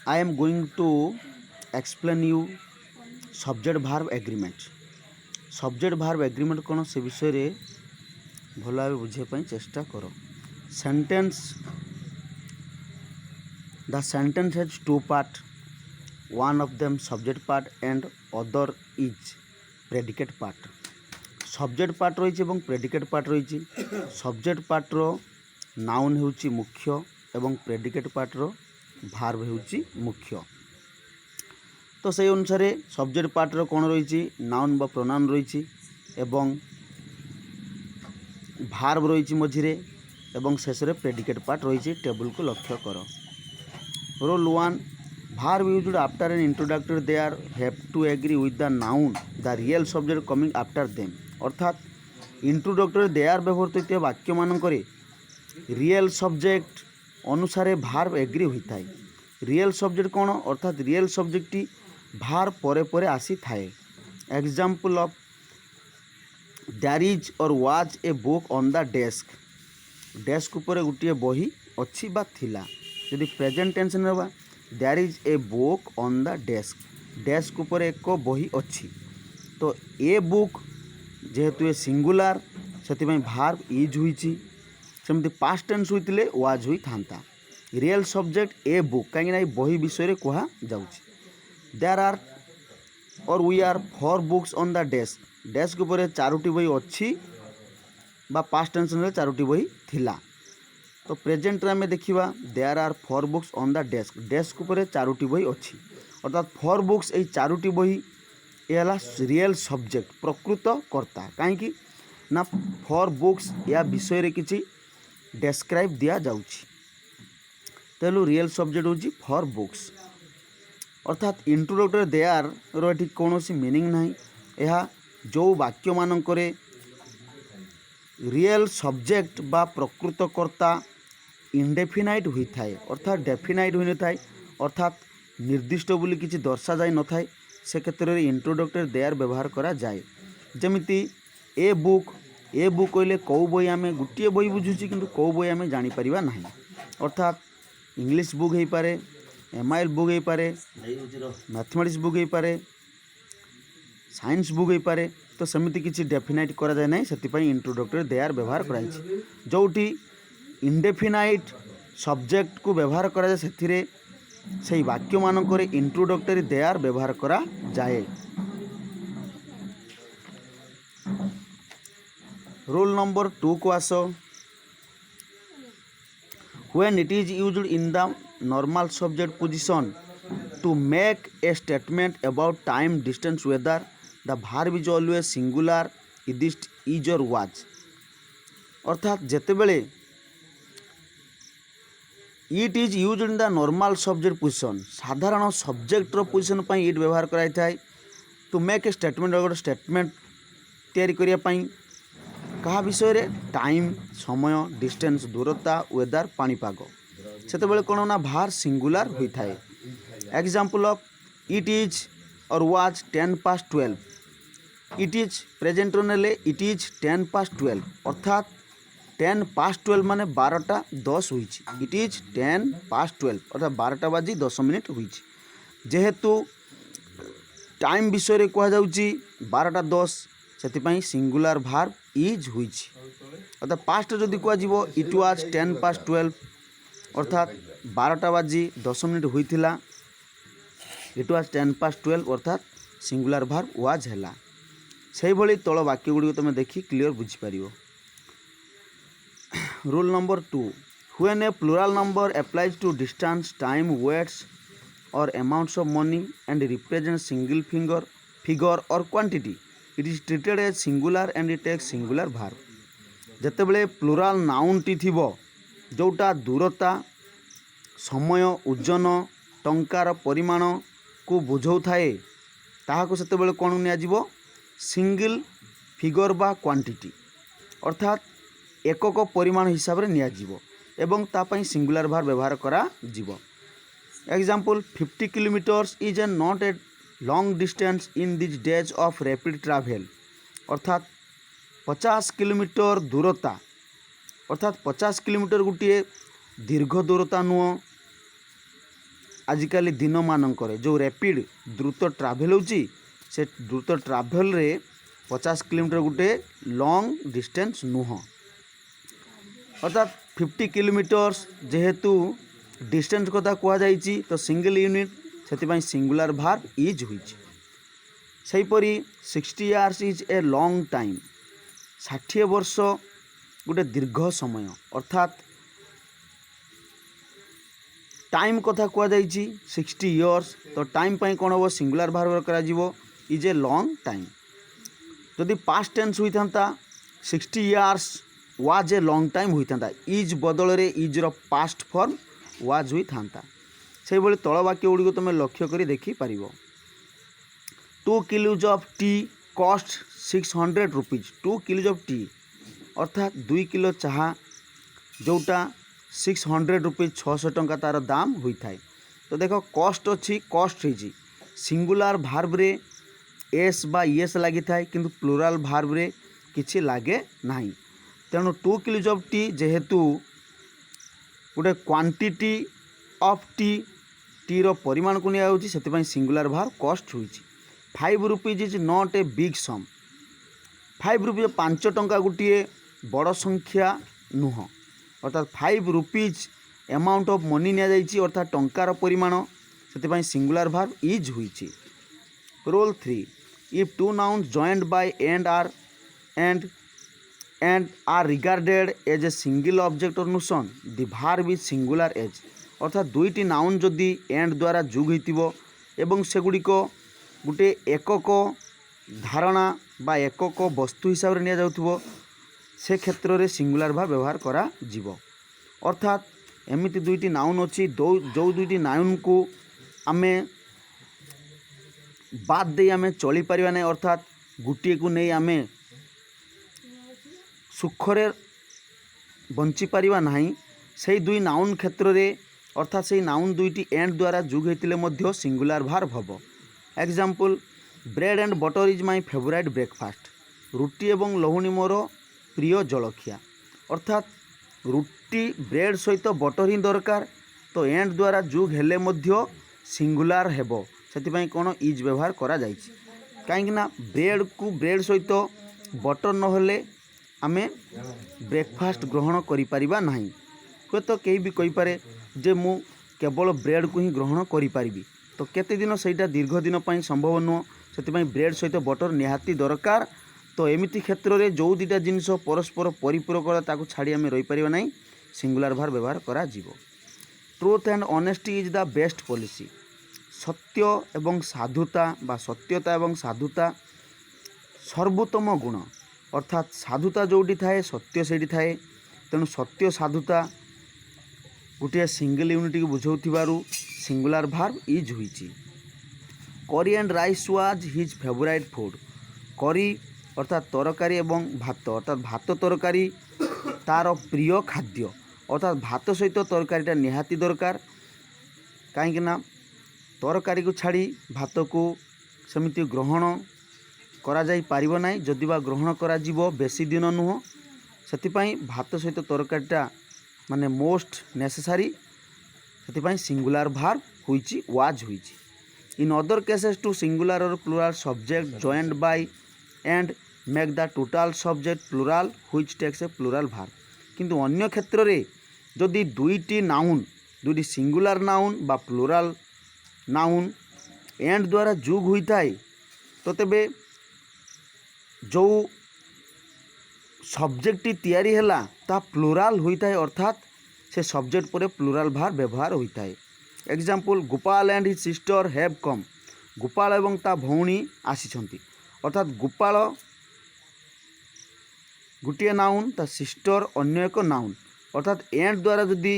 I am going to explain you subject verb agreement. Subject verb agreement कौन से विषय रे भल भाव बुझे चेष्टा कर. Sentence. The sentence has two parts. One of them subject part and other is predicate part. Subject part रही और predicate part रही. Subject part रो noun होउची मुख्य एवं predicate part रो verb होउची मुख्य. तो से अनुसार सब्जेक्ट पार्ट रो कौन रही नाउन बा प्रोनाउन रही एवं भार्ब रही मझिरे एवं शेष रे प्रेडिकेट पार्ट रही. टेबल को लक्ष्य कर. Rule 1. Verb used after an introductory there have to agree with the noun the real subject coming after them. अर्थात इंट्रोडक्टरी दे आर व्यवहृत होता वाक्य मानक रियल सब्जेक्ट अनुसार भार्ब एग्री होता है. रियल सब्जेक्ट कौन अर्थात रियल सब्जेक्ट भार्ब परे परे आसी थाए. Example of there is or was a book on the desk. Desk ऊपर गोटे बही अच्छी बा थिला. यदि प्रेजेंट टेंस नेबा there is a book on the desk. Desk ऊपर एक बही अच्छी. तो ए बुक जेहेतु ए सिंगुलर से भार्ब इज हुई. सेमती पास्ट टेंस होइतिले वाज हुई थांता. रियल सब्जेक्ट ए बुक कहीं बही विषय कह जाउछि. There are or we are 4 books on the desk. Desk ऊपर 4टी बही अच्छी बा पास्ट टेंस रे 4टी बही थिला. तो प्रेजेंट रे देखिबा there are 4 books on the desk. Desk ऊपर 4टी बही अच्छी अर्थात 4 बुक्स ए 4टी बही एला रियल सब्जेक्ट प्रकृत कर्ता. कहीं ना 4 बुक्स या विषय रे किछि डेस्क्राइब दिया जाउछि. तेलु रियल सब्जेक्ट होछि 4 बुक्स. अर्थात इंट्रोडक्टरी दे आर रो कौन मीनिंग ना. यह जो वाक्य मानक रियल सब्जेक्ट बा प्रकृतकर्ता इंडेफिनाइट होता है अर्थात डेफिनाइट हो न. अर्थात निर्दिष्ट बोली किसी दर्शा जाए न थाए से क्षेत्र में इंट्रोडक्टरी दे आर व्यवहार करा जाए. जमिति ए बुक कहले कौ बही आम गोटे बही बुझुची कि कौ बही आम जापर ना. अर्थात इंग्लिश बुक हो पारे, एमआईएल बुक हो पारे, मैथमेटिक्स बुक हो पारे, साइंस बुक हो पारे. तो सेमती किसी डेफिनाइट करा जाए ना. से इंट्रोडक्टरी दे आर व्यवहार कराई. जोटी इंडेफिनाइट सब्जेक्ट को व्यवहार करा जाए से वाक्य मानक इंट्रोडक्टरी दे आर व्यवहार करा जाए. रूल नंबर 2 को आस. When it is used in the normal subject position to make a statement about time, distance, weather, the verb is always singular, is or was. अर्थात जेतेबेले it is used in the normal subject position साधारण subject रो position पई it व्यवहार कराई थाए. To make a statement गोटे statement तैयारी करिया पई कहा विषय रे टाइम समय, डिस्टेंस दूरता, वेदर पाणीपाग. सेतेबेले कौन ना भार सिंगुलर होता है. Example of it is or was 10:12. It is present ने इट इज 10:12 अर्थात 10:12 माने 12:10 हुई. इट इज 10:12 अर्थात 12:10 हुई. जेहेतु टाइम विषय कह जाउची 12:10 से सिंगुलर भार्ब इज हुई. अर्थात पास्ट जदि कह इट वाज 10:12 अर्थात 12:10 होइथिला. इट वाज 10:12 अर्थात सिंगुलर भार्ब वाज हैला. से भली तल वाक्य गुड़ी तुम देखी क्लियर बुझीपर. Rule number 2. When a plural number applies to distance, time, weights or amounts of money and represent single figure or quantity it is treated as singular and it takes singular verb. जेतेबेले plural noun टी थिबो जोटा दूरता, समय, ओजन, टंकार परिमाण को बुझाउ थाए ताहाको सेतेबेले कोन निया जिवो सिंगल फिगर बा क्वांटिटी अर्थात एकक परिमाण हिसाब रे निया जिवो एवं तापाई सिंगुलर भार्ब व्यवहार करा जिवो. Example 50 kilometres is a not a long distance in this days of rapid travel. अर्थात 50 किलोमीटर दूरता अर्थात 50 किलोमीटर गोटे दीर्घ दूरता नुह. आजिकाली दिन मानक जो रैपिड द्रुत ट्राभेल होची से द्रुत ट्राभेल रे 50 किलोमीटर गोटे लॉन्ग डिस्टेंस नुह अर्थात 50 किलोमीटर्स जेहेतु डिस्टेंस कथा कहुई तो सिंगल यूनिट से सिंगुलर भार्ब इज होईची सेहीपरि 60 years is a long time 60 वर्ष गोटे दीर्घ समय अर्थात टाइम कथा कहुई 60 इयर्स तो टाइम पाई कौन हम सिंगुलर भार्ब करा इज ए लॉन्ग टाइम जदि पास्ट टेंस होता 60 years was a long time होता इज बदल रे इज रो पास्ट फॉर्म वाज होता से भाई तल वाक्य गुड़िक तुम लक्ष्य कर देखिपर 2 kilos of tea cost 600 rupees 2 kilos of tea अर्थात 2 किलो चाहा जोटा 600 रुपीज 600 टंका तार दाम होता है। तो देख कॉस्ट अच्छी कॉस्ट होती सिंगुलर भार्ब रे एस बा एस लगी था कि प्लूराल भार्ब रे किछि लागे ना तेणु 2 किलोज ऑफ टी जेहेतु गोटे क्वांटिटी ऑफ टी रो परिमाण को नहीं सिंगुलर भार्ब कॉस्ट हुई 5 rupees is not a big sum 5 rupees 5 टंका गोटे बड़ संख्या नुह अर्थात 5 रुपीज अमाउंट ऑफ मनी नि अर्थात टंकार परिमाण से सिंगुलर भार्ब इज हुई। Rule 3 if two nouns joined by and are regarded as a single object or notion the verb is singular as अर्थात दुईटी नाउन जदि एंड द्वारा जुग होइतिबो एवं सेगुड़िक गोटे एकक धारणा बा एकक वस्तु हिसाब से नि से क्षेत्र में सिंगुलर भाव व्यवहार करा जीवो अर्थात एमिति दुईटी नाउन अच्छी जो दुईटी नाउन को आमे बाद दे आमे चली परिबा नै अर्थात गुटिए को नहीं आमे सुखरे बंची पारिबा नाही से दुई नाउन क्षेत्र में अर्थात से नाउन दुईटी एंड द्वारा जुग होइतिले मध्य सिंगुलर भार्ब हबो। Example bread and butter is my favourite breakfast रुटी एवं लहुणी मोर प्रिय जलखिया अर्थात रुटी ब्रेड सहित बटर ही दरकार तो एंड द्वारा जुग हेले मध्य सिंगुलर हेबो सेतिपई कोन इज व्यवहार करा जायछि काहेकि ना ब्रेड को ब्रेड सहित बटर न हेले आमे ब्रेकफास्ट ग्रहण करि परिबा नाही हे तो कहीं भी कहि पारे जे मु केवल ब्रेड को ही ग्रहण करि परिबी तो केते दिन सेटा दीर्घ दिन पई संभव नुह सेतिपई ब्रेड सहित बटर निहाती दरकार तो एमिति क्षेत्र में जो दुटा जिनिस परस्पर परिपूरक ताकू छाड़ी आमे रही परिबा नाही सिंगुलर भार्ब व्यवहार करा जीवो। Truth and honesty is the best policy सत्य एवं साधुता बा सत्यता एवं साधुता सर्वोत्तम गुण अर्थात साधुता जोटी थाए सत्य से थाए तेणु सत्य साधुता गोटे सिंगल यूनिट को बुझाऊ सिंगुलर भार्ब इज हुई। करी and rice was his favourite food करी अर्थात तरकारी एवं भात अर्थात भात तरकारी तार प्रिय खाद्य अर्थात भात सहित तरकारीटा निहाती दरकार कहीं तरकारी को छाड़ी भात को सेमिति ग्रहण करा जाई पारिबो नाही जदि बा ग्रहण करा जीवो बेसी दिन नुह सेतिपई भात सहित तरकारीटा माने मोस्ट नेसेसरी सेतिपई सिंगुलर भार्ब हुईची वाज हुईची। In other cases two singular or plural subject joined by and make the total subject plural which takes a plural verb किंतु अन्य क्षेत्र रे जदि दुईटी नाउन दुईटी सिंगुलर नाउन बा प्लूराल नाउन एंड द्वारा जुग होता है तो तेबे जो सब्जेक्ट तैयारी हैला ता प्लूराल होता है अर्थात से सब्जेक्ट पर प्लूराल भार्ब व्यवहार होता है। Example Gopal and his sister have come Gopal एवं ता भौणी आसीछंती अर्थात गोपाल गोटे नाउन ता सिस्टर अन्य एक नाउन अर्थात एंड द्वारा जदि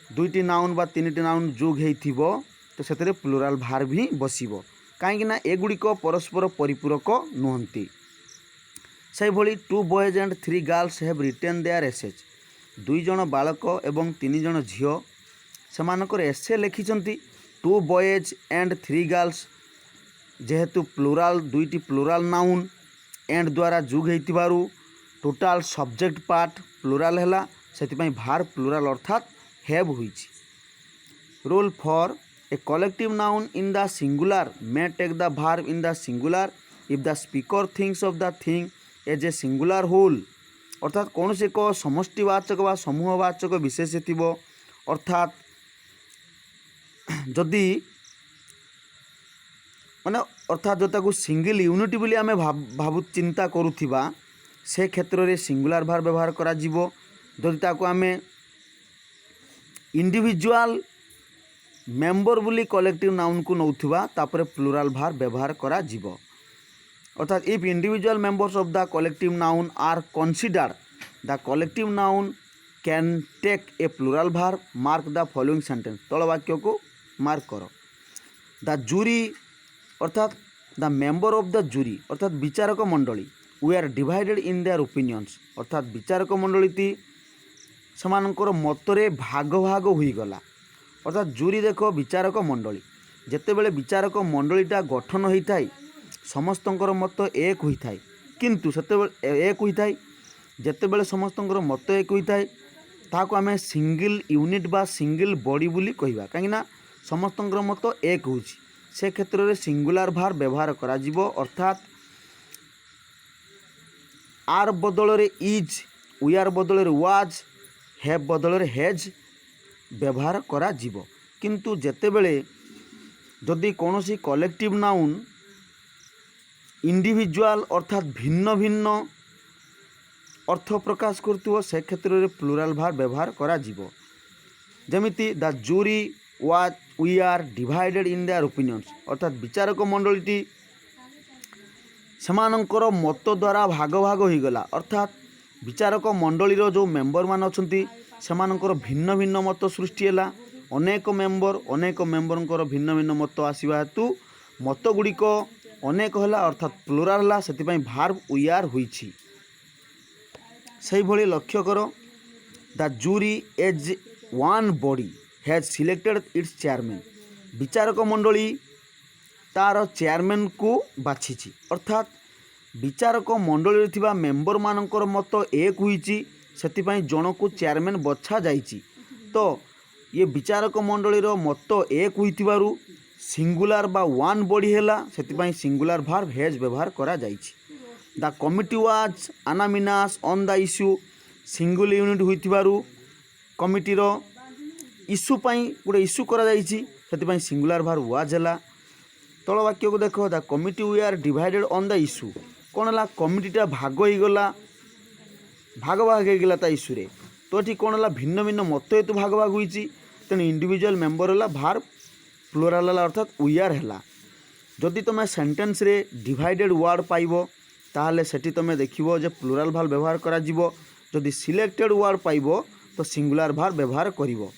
दुईटी नाउन बा तीनिटी नाउन जोग होइथिबो तो सेतरे प्लूराल भार्ब ही बसिबो काहेकि ना एगुड़िक परस्पर परिपूरक नुहंती। से भली 2 boys and 3 girls have written their essays 2 जन बालक एवं 3 जन झियो सेमानकर एसे लिखिछंती 2 बॉयज एंड 3 गर्ल्स जेहेतु प्लूराल दुईटी प्लूराल नाउन एंड द्वारा जुग होइतिबारु टोटाल सब्जेक्ट पार्ट प्लूराल हैला सेतिपई भार्ब प्लूराल अर्थात हैव हुईछि। Rule for a collective noun in the singular may take the verb in the singular if the speaker thinks of the thing as a singular whole अर्थात कौन से एक समष्टिवाचक व समूहवाचक विशेष थिबो अर्थात जदि माने अर्थात जो ताकू सिंगल यूनिट बोली आमे भाबु चिंता करूथिबा से क्षेत्र रे सिंगुलर भार व्यवहार करा जीवो जदि ताकू आमे इंडिविजुअल मेंबर बोली कलेक्टिव नाउन को नौथिबा तापरे प्लुराल भार व्यवहार करा जीवो अर्थात if individual members of the collective noun are considered the collective noun can take a plural verb mark the following sentence तल वाक्य को मार्क करो द जूरी अर्थात the member of the jury अर्थात विचारक मंडली we are divided in their opinions अर्थात विचारक मंडली सेमानकर मतरे भाग भाग होई गला अर्थात जूरी देखो विचारक मंडली जेतेबेले विचारक मंडलीटा गठन होता है समस्तंकर मत एक होता है किंतु सेतेबेले एक होता है जेतेबेले समस्तंकर मत एक होता है ताको आमे सिंगल यूनिट बा सिंगल बॉडी बोली कहबा काहेना समस्तंकर मत एक होची से क्षेत्र में सिंगुलर भार व्यवहार करा जीवो अर्थात आर बदल रे इज वी आर बदल रे वाज हैव बदल रे हैज व्यवहार करा जीवो किंतु जेतेबेले जदि कोनोसी कलेक्टिव नाउन इंडिविजुअल अर्थात भिन्न भिन्न अर्थ प्रकाश करथिबो से क्षेत्र में प्लुराल भार व्यवहार करा जीवो जेमिति the jury was we are divided in their opinions अर्थात विचारक मंडलीटी सेमानंकर मत द्वारा भाग भाग हो गला अर्थात विचारक मंडलीर जो मेंबर मान अछंती सेमानंकर भिन्न भिन्न मत सृष्टि हैला अनेक मेंबरंकर भिन्न भिन्न मत आसीबा हेतु मत गुड़िक अनेक होला अर्थात प्लुराल होला सेतिपई भार्ब वी आर होईछि सही भली लक्ष्य करो the jury as one body has selected its chairman विचारक मंडली तार चेयरमैन को बाछिछि अर्थात विचारक मंडली थिबा मेंबर मानकर मत एक होईछि सेतिपई जन को चेयरमैन बछा जाईछि तो ये विचारक मंडलीर मत एक होइथिबारु सिंगुलर बा वन बॉडी हैला सेतिपई सिंगुलर भार्ब हैज व्यवहार करा जाईछि the committee was unanimous on the issue single unit होइथिबारु कमिटीर इश्यू पाई गोटे इश्यू करा जाईछि सेतिपई सिंगुलर भार्ब वाज हैला तल वाक्य को देखो the committee we are divided on the issue कौन है कमिटीटा भाग हो गला भाग भाग हो गला इश्यू रे तो ये कौन है भिन्न भिन्न मत हेतु भाग भाग होईछि तेणु इंडिविजुअल मेंबर है भार्ब प्लुराल है अर्थात वी आर है जदि तुम सेंटेंस रे डिवाइडेड वर्ड पाइबो ताहले सेठी तुम देखिबो जे प्लुराल भार्ब व्यवहार करा जीवो जदि सिलेक्टेड वर्ड पाइबो तो सिंगुलर भार्ब व्यवहार करिवो।